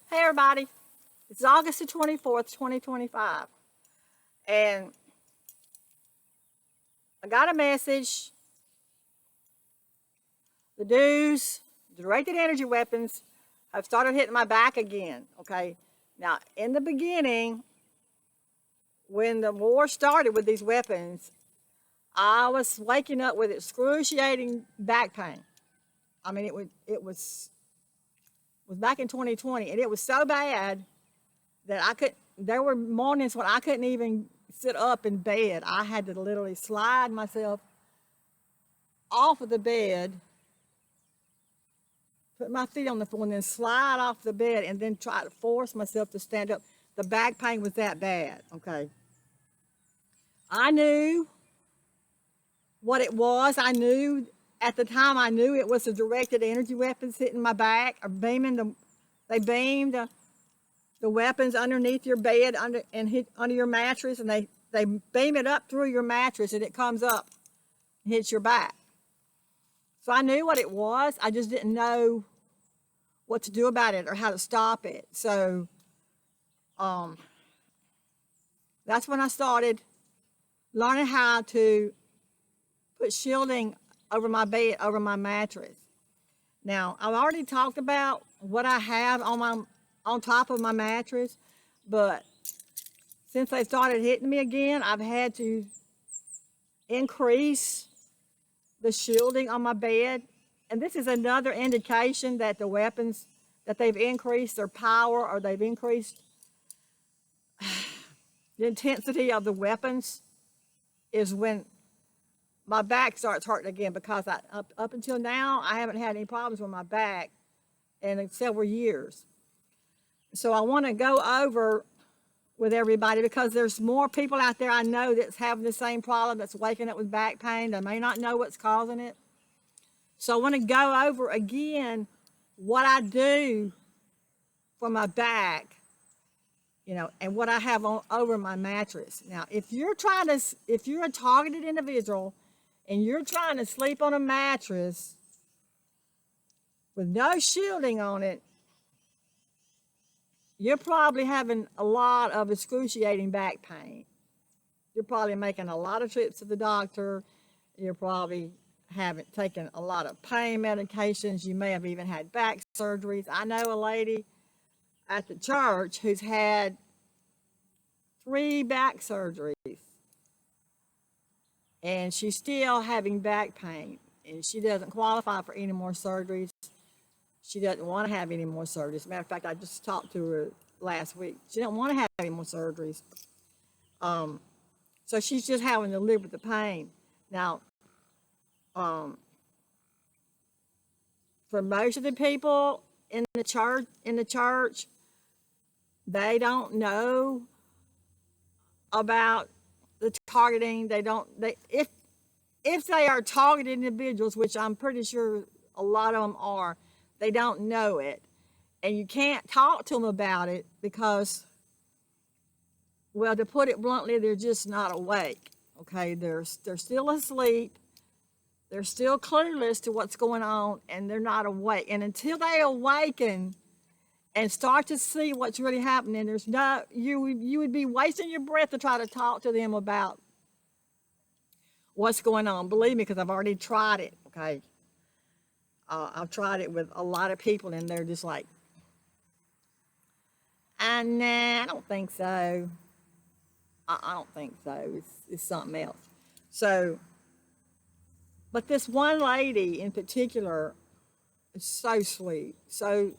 Hey everybody, it's August the 24th, 2025, and I got a message. The dudes, directed energy weapons, have started hitting my back again. Okay, now in the beginning, when the war started with these weapons, I was waking up with excruciating back pain. I mean, it was back in 2020, and it was so bad that I could. There were mornings when I couldn't even sit up in bed. I had to literally slide myself off of the bed, put my feet on the floor, and then slide off the bed, and then try to force myself to stand up. The back pain was that bad. Okay, I knew what it was. I knew at the time. I knew it was the directed energy weapons hitting my back or beaming the. They beamed the weapons underneath your bed and hit under your mattress, and they beam it up through your mattress, and it comes up and hits your back. So I knew what it was. I just didn't know what to do about it or how to stop it. So um, that's when I started learning how to put shielding over my bed, over my mattress. Now I've already talked about what I have on top of my mattress, but since they started hitting me again, I've had to increase the shielding on my bed. And this is another indication that the weapons, that they've increased their power or they've increased the intensity of the weapons, is when my back starts hurting again, because up until now, I haven't had any problems with my back in several years. So I want to go over with everybody, because there's more people out there I know that's having the same problem, that's waking up with back pain. They may not know what's causing it. So I want to go over again what I do for my back, and what I have on over my mattress. Now, if you're a targeted individual and you're trying to sleep on a mattress with no shielding on it, you're probably having a lot of excruciating back pain. You're probably making a lot of trips to the doctor. You're probably haven't taken a lot of pain medications. You may have even had back surgeries. I know a lady at the church who's had 3 back surgeries, and she's still having back pain, and she doesn't qualify for any more surgeries. She doesn't want to have any more surgeries. As a matter of fact, I just talked to her last week. She doesn't want to have any more surgeries. So she's just having to live with the pain. Now, for most of the people in the church, they don't know about the targeting. They don't. If they are targeted individuals, which I'm pretty sure a lot of them are, they don't know it, and you can't talk to them about it because, well, to put it bluntly, they're just not awake. Okay, they're still asleep. They're still clueless to what's going on, and they're not awake. And until they awaken and start to see what's really happening, you would be wasting your breath to try to talk to them about what's going on. Believe me, because I've already tried it. Okay, I've tried it with a lot of people, and they're just like, nah, I don't think so. I don't think so. It's something else. So, but this one lady in particular is so sweet, so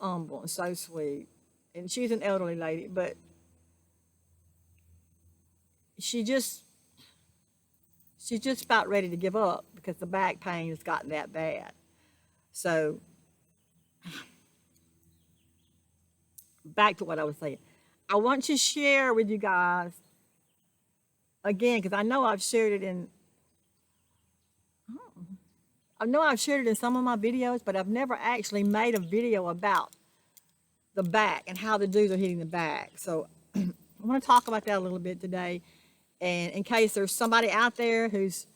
humble and so sweet. And she's an elderly lady, but she just she's just about ready to give up because the back pain has gotten that bad. So back to what I was saying. I want to share with you guys again, because I know I've shared it in some of my videos, but I've never actually made a video about the back and how the dudes are hitting the back. So I want to talk about that a little bit today. And in case there's somebody out there who's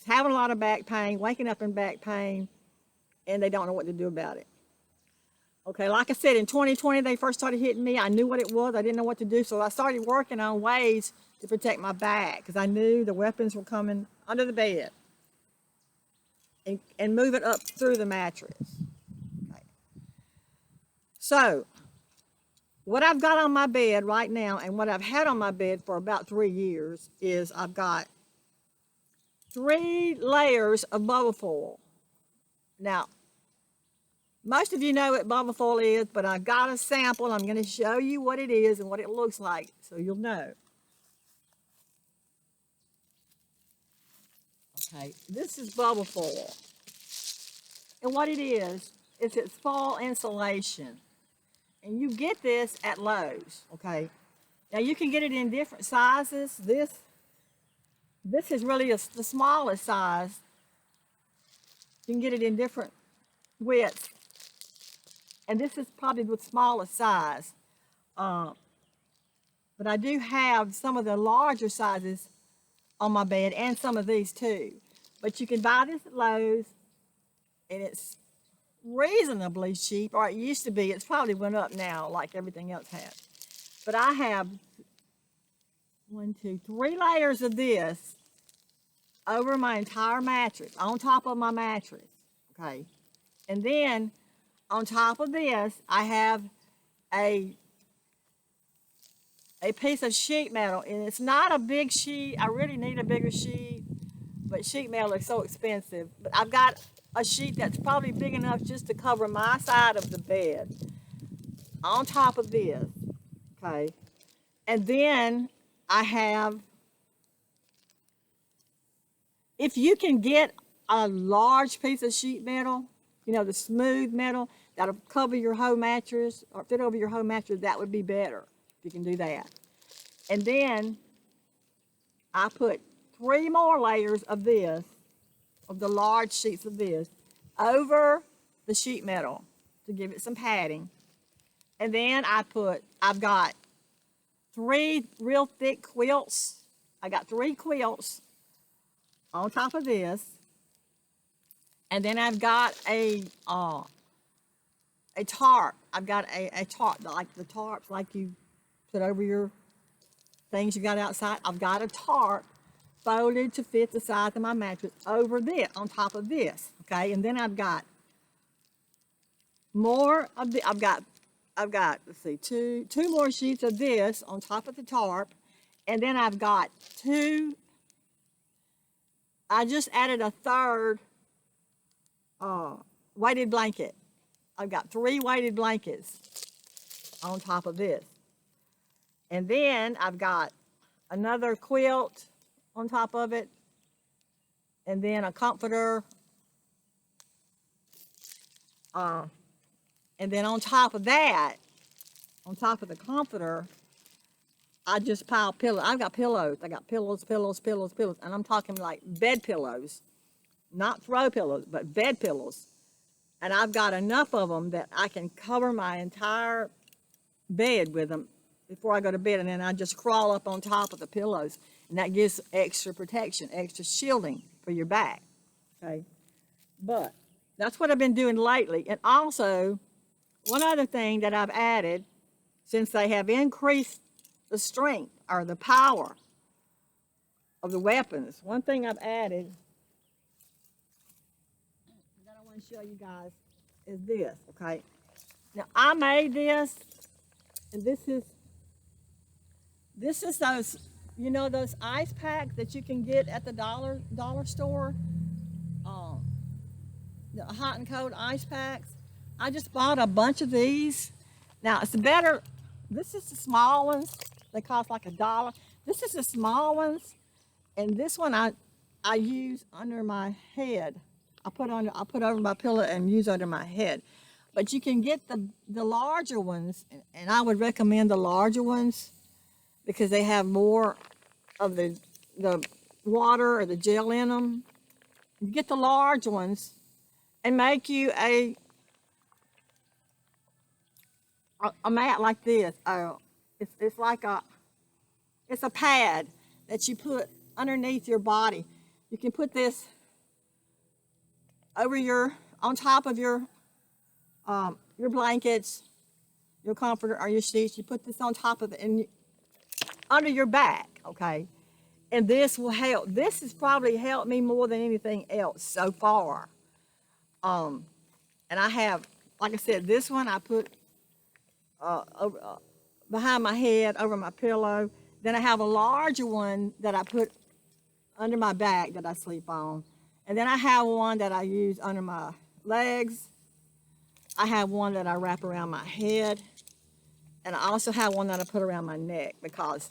having a lot of back pain, waking up in back pain, and they don't know what to do about it. Okay, like I said, in 2020, they first started hitting me. I knew what it was. I didn't know what to do, so I started working on ways to protect my back because I knew the weapons were coming under the bed and move it up through the mattress. Okay. So, what I've got on my bed right now and what I've had on my bed for about 3 years is I've got 3 layers of bubble foil. Now, most of you know what bubble foil is, but I've got a sample. I'm going to show you what it is and what it looks like so you'll know. Okay, this is bubble foil. And what it is it's fall insulation. And you get this at Lowe's, okay? Now you can get it in different sizes. This is really the smallest size. You can get it in different widths. And this is probably the smallest size. But I do have some of the larger sizes on my bed and some of these too. But you can buy this at Lowe's and it's reasonably cheap, or it used to be. It's probably went up now like everything else has. But I have 1, 2, 3 layers of this over my entire mattress, on top of my mattress, okay? And then on top of this, I have a piece of sheet metal, and it's not a big sheet. I really need a bigger sheet, but sheet metal is so expensive. But I've got a sheet that's probably big enough just to cover my side of the bed on top of this, okay? And then I have, if you can get a large piece of sheet metal, you know, the smooth metal that'll cover your whole mattress or fit over your whole mattress, that would be better if you can do that. And then I put 3 more layers of this, of the large sheets of this, over the sheet metal to give it some padding. And then I've got 3 real thick quilts. I got 3 quilts on top of this. And then I've got a tarp. I've got a tarp, like the tarps like you put over your things you got outside. I've got a tarp folded to fit the size of my mattress over this, on top of this, okay? And then I've got more of the, I've got, let's see, two more sheets of this on top of the tarp. And then I've got 2, I just added a third weighted blanket. I've got 3 weighted blankets on top of this. And then I've got another quilt on top of it, and then a comforter. And then on top of that, on top of the comforter, I just pile pillows. I've got pillows. I got pillows, and I'm talking like bed pillows, not throw pillows, but bed pillows. And I've got enough of them that I can cover my entire bed with them before I go to bed, and then I just crawl up on top of the pillows, and that gives extra protection, extra shielding for your back, okay? But that's what I've been doing lately. And also, one other thing that I've added, since they have increased the strength or the power of the weapons, one thing I've added that I want to show you guys is this, okay? Now, I made this, and this is those, you know, those ice packs that you can get at the dollar store, the hot and cold ice packs. I just bought a bunch of these. Now it's better. This is the small ones. They cost like $1. This is the small ones, and this one I use under my head. I put over my pillow and use under my head. But you can get the larger ones, and I would recommend the larger ones, because they have more of the water or the gel in them. You get the large ones and make you a mat like this. It's like it's a pad that you put underneath your body. You can put this over on top of your your blankets, your comforter, or your sheets. You put this on top of it and under your back, okay? And this will help. This has probably helped me more than anything else so far. Um, and I have, like I said, this one I put over, behind my head, over my pillow. Then I have a larger one that I put under my back that I sleep on. And then I have one that I use under my legs. I have one that I wrap around my head. And I also have one that I put around my neck because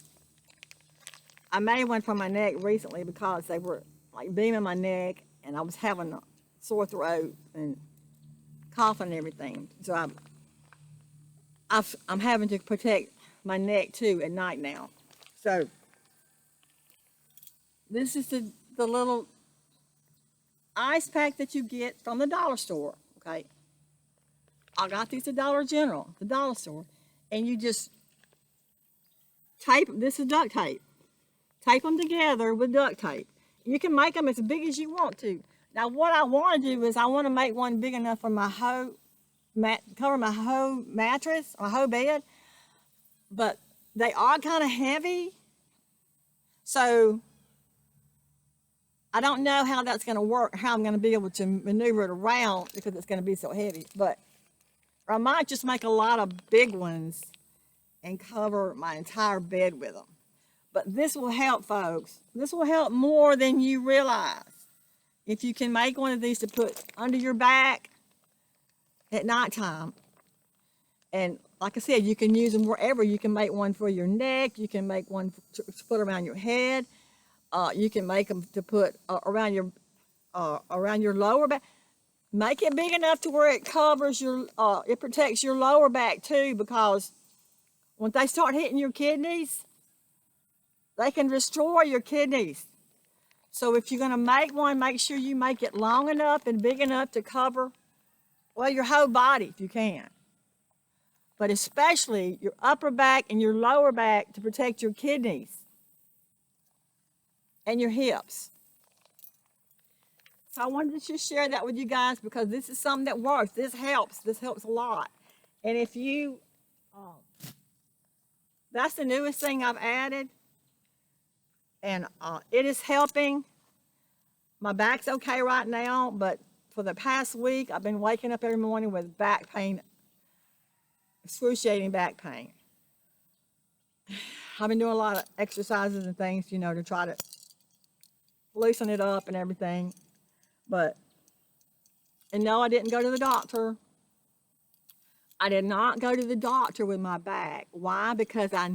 I made one for my neck recently because they were like beaming my neck and I was having a sore throat and coughing and everything. So I'm having to protect my neck too at night now. So this is the little ice pack that you get from the dollar store, okay? I got these at Dollar General, the dollar store. And you just tape, this is duct tape. Tape them together with duct tape. You can make them as big as you want to. Now what I want to do is I want to make one big enough for my whole cover my whole mattress, my whole bed. But they are kind of heavy. So I don't know how that's going to work, how I'm going to be able to maneuver it around because it's going to be so heavy. But I might just make a lot of big ones and cover my entire bed with them. But this will help, folks. This will help more than you realize. If you can make one of these to put under your back at nighttime. And like I said, you can use them wherever. You can make one for your neck. You can make one to put around your head. You can make them to put around your lower back. Make it big enough to where it covers your, it protects your lower back too, because when they start hitting your kidneys, they can destroy your kidneys. So if you're going to make one, make sure you make it long enough and big enough to cover, well, your whole body if you can. But especially your upper back and your lower back to protect your kidneys and your hips. So I wanted to just share that with you guys because this is something that works. This helps a lot. And if you, that's the newest thing I've added. And it is helping. My back's okay right now, but for the past week, I've been waking up every morning with back pain, excruciating back pain. I've been doing a lot of exercises and things, to try to loosen it up and everything. And no, I didn't go to the doctor. I did not go to the doctor with my back. Why? Because I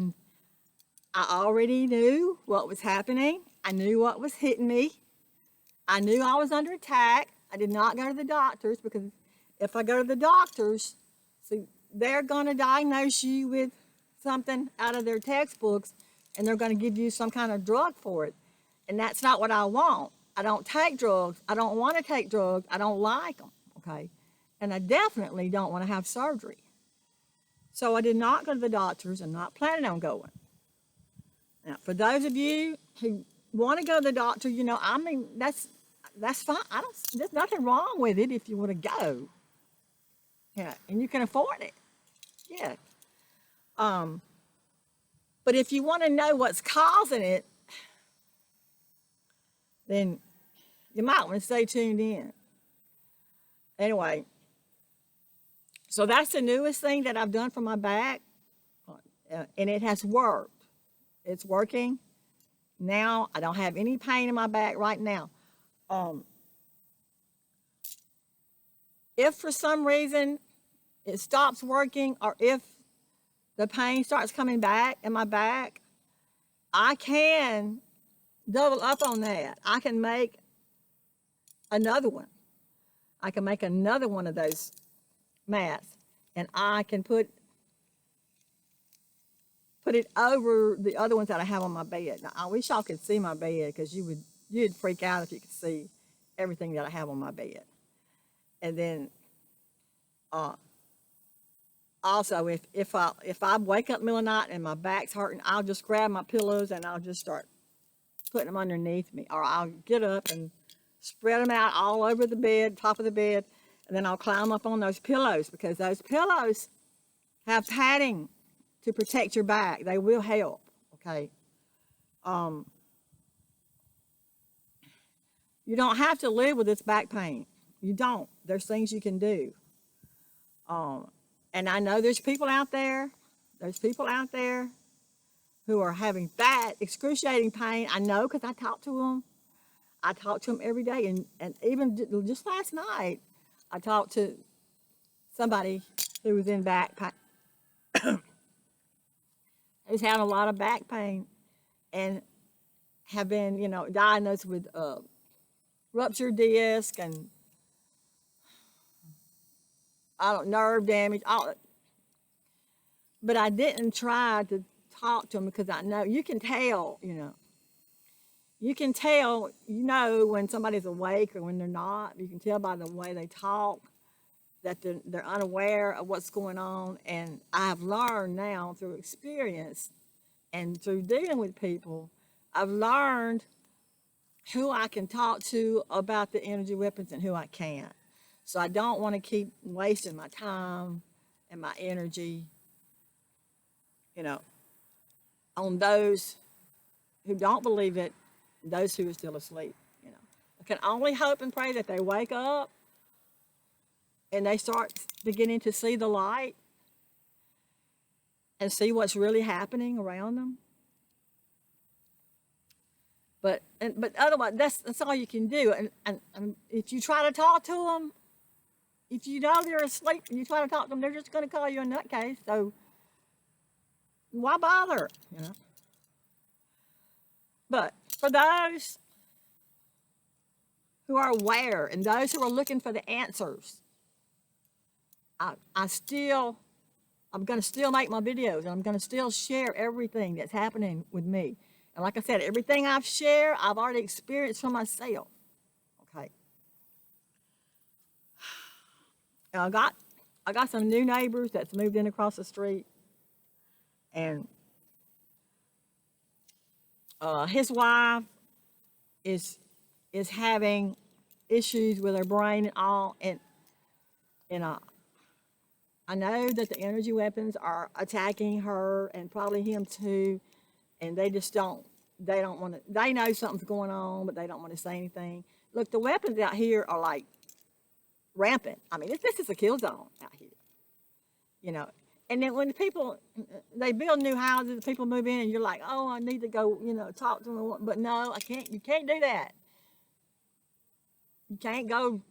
already knew what was happening. I knew what was hitting me. I knew I was under attack. I did not go to the doctors because if I go to the doctors, see, they're going to diagnose you with something out of their textbooks and they're going to give you some kind of drug for it. And that's not what I want. I don't take drugs. I don't want to take drugs. I don't like them, okay? And I definitely don't want to have surgery. So I did not go to the doctors. I'm not planning on going. Now, for those of you who want to go to the doctor, that's fine. There's nothing wrong with it if you want to go. Yeah, and you can afford it. Yeah. But if you want to know what's causing it, then you might want to stay tuned in. Anyway, so that's the newest thing that I've done for my back, and it has worked. It's working. Now I don't have any pain in my back right now. If for some reason it stops working or if the pain starts coming back in my back, I can double up on that. I can make another one. I can make another one of those mats and I can put it over the other ones that I have on my bed. Now, I wish y'all could see my bed because you'd freak out if you could see everything that I have on my bed. And then also, if I wake up in the middle of the night and my back's hurting, I'll just grab my pillows and I'll just start putting them underneath me. Or I'll get up and spread them out all over the bed, top of the bed, And then I'll climb up on those pillows because those pillows have padding to protect your back. They will help, okay? You don't have to live with this back pain. You don't. There's things you can do. And I know there's people out there who are having bad, excruciating pain. I know because I talk to them. I talk to them every day. And even just last night, I talked to somebody who was in back pain, who's having a lot of back pain and have been, diagnosed with ruptured disc and nerve damage. But I didn't try to talk to them because I know you can tell, You can tell, when somebody's awake or when they're not. You can tell by the way they talk that they're unaware of what's going on. And I've learned now through experience and through dealing with people, I've learned who I can talk to about the energy weapons and who I can't. So I don't want to keep wasting my time and my energy, on those who don't believe it, those who are still asleep. I can only hope and pray that they wake up and they start beginning to see the light and see what's really happening around them. But otherwise, that's all you can do. And if you try to talk to them, if you know they're asleep and you try to talk to them, they're just going to call you a nutcase. So why bother? But for those who are aware and those who are looking for the answers, I'm going to still make my videos and I'm going to still share everything that's happening with me. And like I said, everything I've shared, I've already experienced for myself. Okay. And I got some new neighbors that's moved in across the street, and his wife is having issues with her brain and all, and I know that the energy weapons are attacking her and probably him too, and they don't want to, they know something's going on, but they don't want to say anything. Look, the weapons out here are like rampant. I mean, this is a kill zone out here, And then when they build new houses, people move in and you're like, oh, I need to go, talk to them. But no, I can't, you can't do that. You can't go,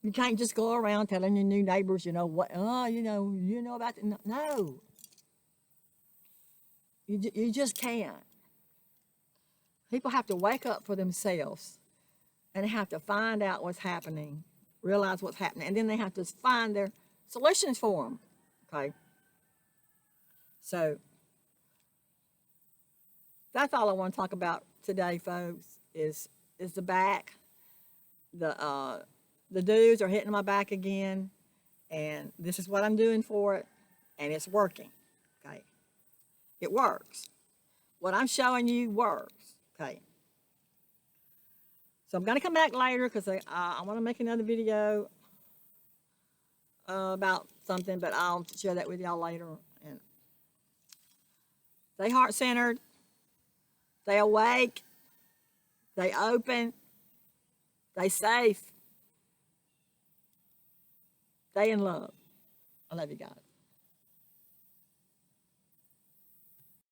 you can't just go around telling your new neighbors, what, you know about it. No. You just can't. People have to wake up for themselves and they have to find out what's happening, realize what's happening, and then they have to find their solutions for them. Okay? So that's all I want to talk about today, folks, is the back. The dudes are hitting my back again, and this is what I'm doing for it, and it's working. Okay? It works. What I'm showing you works. Okay? So I'm going to come back later because I want to make another video about something, but I'll share that with y'all later. And stay heart-centered, stay awake, stay open, stay safe, stay in love. I love you guys.